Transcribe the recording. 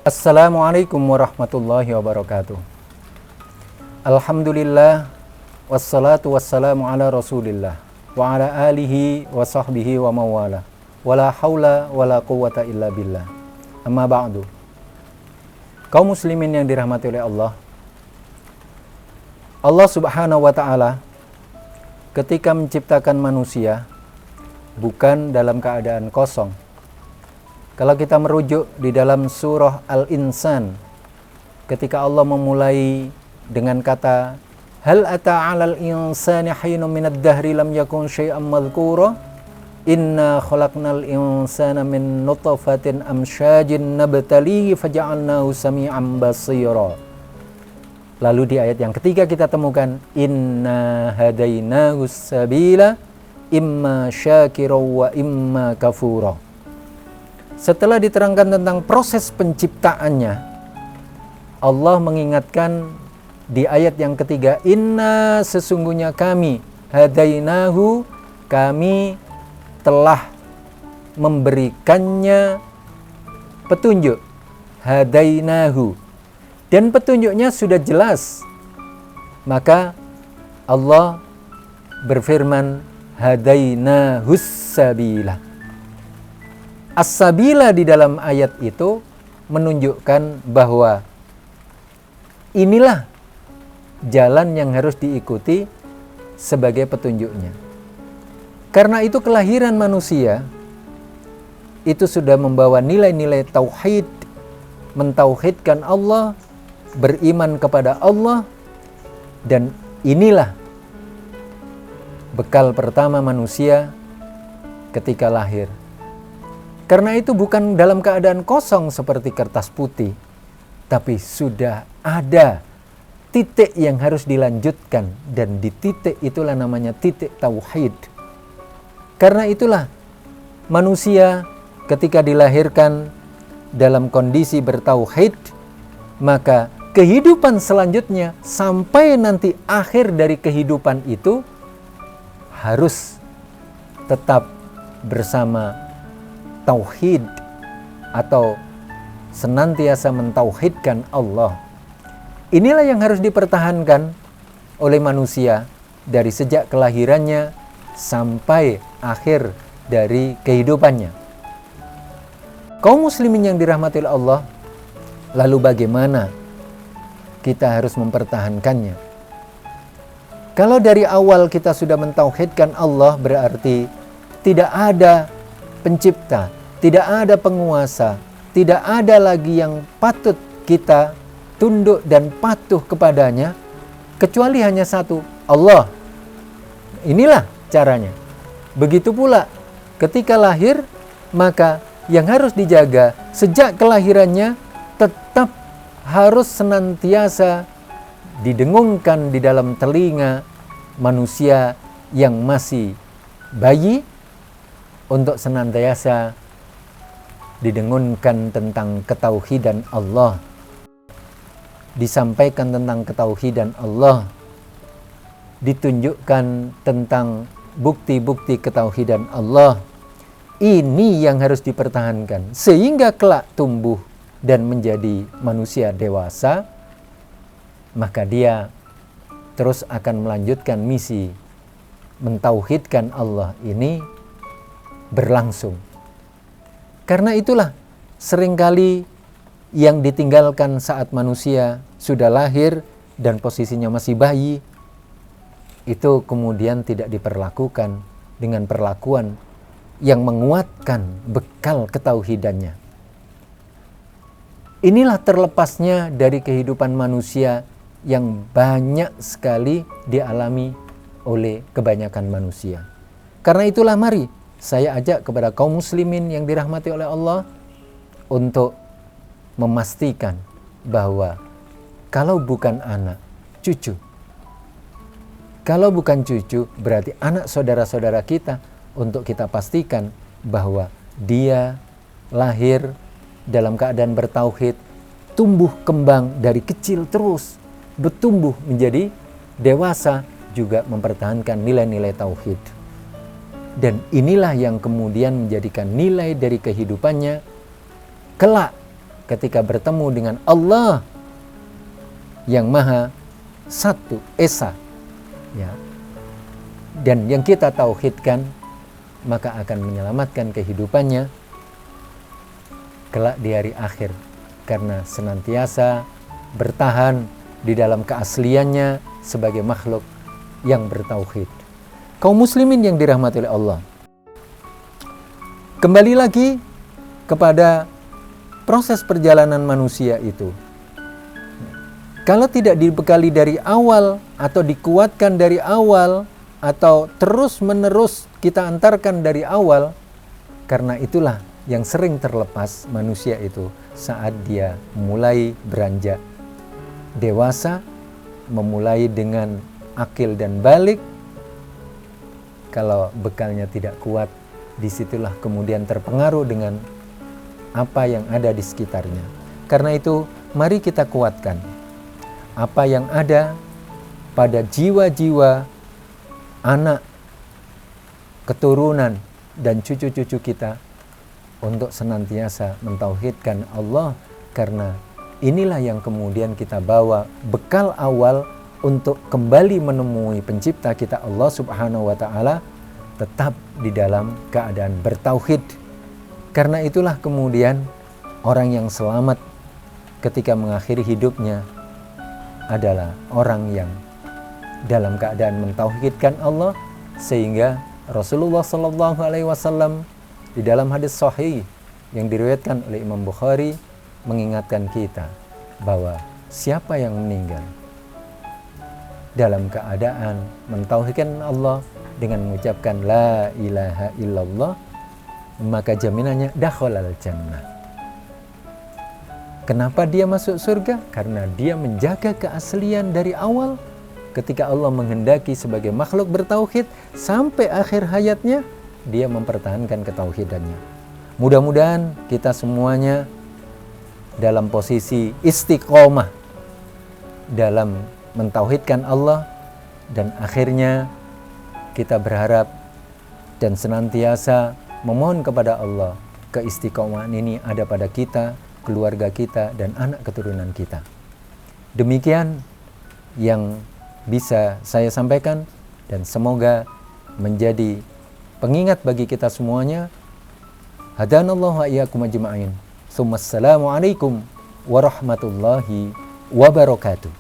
Assalamualaikum warahmatullahi wabarakatuh. Alhamdulillah, wassalatu wassalamu ala rasulillah wa ala alihi wa sahbihi wa mawala, wala hawla wala quwata illa billah. Amma ba'du. Kaum muslimin yang dirahmati oleh Allah, Allah subhanahu wa ta'ala ketika menciptakan manusia bukan dalam keadaan kosong. Kalau kita merujuk di dalam surah Al-Insan, ketika Allah memulai dengan kata hal ata 'alal insani hinun minad dahri lam yakun syai'an madhkura inna khalaqnal insana min nutfatin amsyajin nabtalihi faja'alnahu sami'an basira. Lalu di ayat yang ketiga kita temukan inna hadainahu sabila imma syakira wa imma kafura. Setelah diterangkan tentang proses penciptaannya, Allah mengingatkan di ayat yang ketiga, inna sesungguhnya kami, hadainahu, kami telah memberikannya petunjuk, hadainahu, dan petunjuknya sudah jelas. Maka Allah berfirman, hadainahus sabila. As-sabila di dalam ayat itu menunjukkan bahwa inilah jalan yang harus diikuti sebagai petunjuknya. Karena itu kelahiran manusia itu sudah membawa nilai-nilai tauhid, mentauhidkan Allah, beriman kepada Allah, dan inilah bekal pertama manusia ketika lahir. Karena itu bukan dalam keadaan kosong seperti kertas putih, tapi sudah ada titik yang harus dilanjutkan, dan di titik itulah namanya titik tauhid. Karena itulah manusia ketika dilahirkan dalam kondisi bertauhid, maka kehidupan selanjutnya sampai nanti akhir dari kehidupan itu harus tetap bersama tauhid atau senantiasa mentauhidkan Allah. Inilah yang harus dipertahankan oleh manusia dari sejak kelahirannya sampai akhir dari kehidupannya. Kaum muslimin yang dirahmati Allah, lalu bagaimana kita harus mempertahankannya? Kalau dari awal kita sudah mentauhidkan Allah, berarti tidak ada pencipta, tidak ada penguasa, tidak ada lagi yang patut kita tunduk dan patuh kepadanya kecuali hanya satu, Allah. Inilah caranya. Begitu pula ketika lahir, maka yang harus dijaga sejak kelahirannya tetap harus senantiasa didengungkan di dalam telinga manusia yang masih bayi, untuk senantiasa didengungkan tentang ketauhidan Allah, disampaikan tentang ketauhidan Allah, ditunjukkan tentang bukti-bukti ketauhidan Allah. Ini yang harus dipertahankan sehingga kelak tumbuh dan menjadi manusia dewasa, maka dia terus akan melanjutkan misi mentauhidkan Allah ini berlangsung. Karena itulah seringkali yang ditinggalkan saat manusia sudah lahir dan posisinya masih bayi, itu kemudian tidak diperlakukan dengan perlakuan yang menguatkan bekal ketauhidannya. Inilah terlepasnya dari kehidupan manusia yang banyak sekali dialami oleh kebanyakan manusia. Karena itulah mari saya ajak kepada kaum muslimin yang dirahmati oleh Allah untuk memastikan bahwa kalau bukan anak, cucu. Kalau bukan cucu, berarti anak saudara-saudara kita, untuk kita pastikan bahwa dia lahir dalam keadaan bertauhid, tumbuh kembang dari kecil terus bertumbuh menjadi dewasa, juga mempertahankan nilai-nilai tauhid. Dan inilah yang kemudian menjadikan nilai dari kehidupannya kelak ketika bertemu dengan Allah yang Maha Satu, Esa, ya, dan yang kita tauhidkan, maka akan menyelamatkan kehidupannya kelak di hari akhir, karena senantiasa bertahan di dalam keasliannya sebagai makhluk yang bertauhid. Kaum muslimin yang dirahmati oleh Allah, kembali lagi kepada proses perjalanan manusia itu. Kalau tidak dibekali dari awal atau dikuatkan dari awal atau terus-menerus kita antarkan dari awal, karena itulah yang sering terlepas manusia itu saat dia mulai beranjak dewasa, memulai dengan akil dan balik. Kalau bekalnya tidak kuat, disitulah kemudian terpengaruh dengan apa yang ada di sekitarnya. Karena itu, mari kita kuatkan apa yang ada pada jiwa-jiwa anak, keturunan, dan cucu-cucu kita untuk senantiasa mentauhidkan Allah, karena inilah yang kemudian kita bawa bekal awal untuk kembali menemui pencipta kita Allah Subhanahu wa Ta'ala, tetap di dalam keadaan bertauhid. Karena itulah kemudian orang yang selamat ketika mengakhiri hidupnya adalah orang yang dalam keadaan mentauhidkan Allah, sehingga Rasulullah SAW di dalam hadis sahih yang diriwayatkan oleh Imam Bukhari mengingatkan kita bahwa siapa yang meninggal dalam keadaan mentauhidkan Allah dengan mengucapkan la ilaha illallah, maka jaminannya dakhalal jannah. Kenapa dia masuk surga? Karena dia menjaga keaslian dari awal ketika Allah menghendaki sebagai makhluk bertauhid sampai akhir hayatnya dia mempertahankan ketauhidannya. Mudah-mudahan kita semuanya dalam posisi istiqomah dalam mentauhidkan Allah, dan akhirnya kita berharap dan senantiasa memohon kepada Allah keistiqomahan ini ada pada kita, keluarga kita, dan anak keturunan kita. Demikian yang bisa saya sampaikan, dan semoga menjadi pengingat bagi kita semuanya. Hadanallahu wa iyyakum ajma'in. Assalamualaikum warahmatullahi wabarakatuh.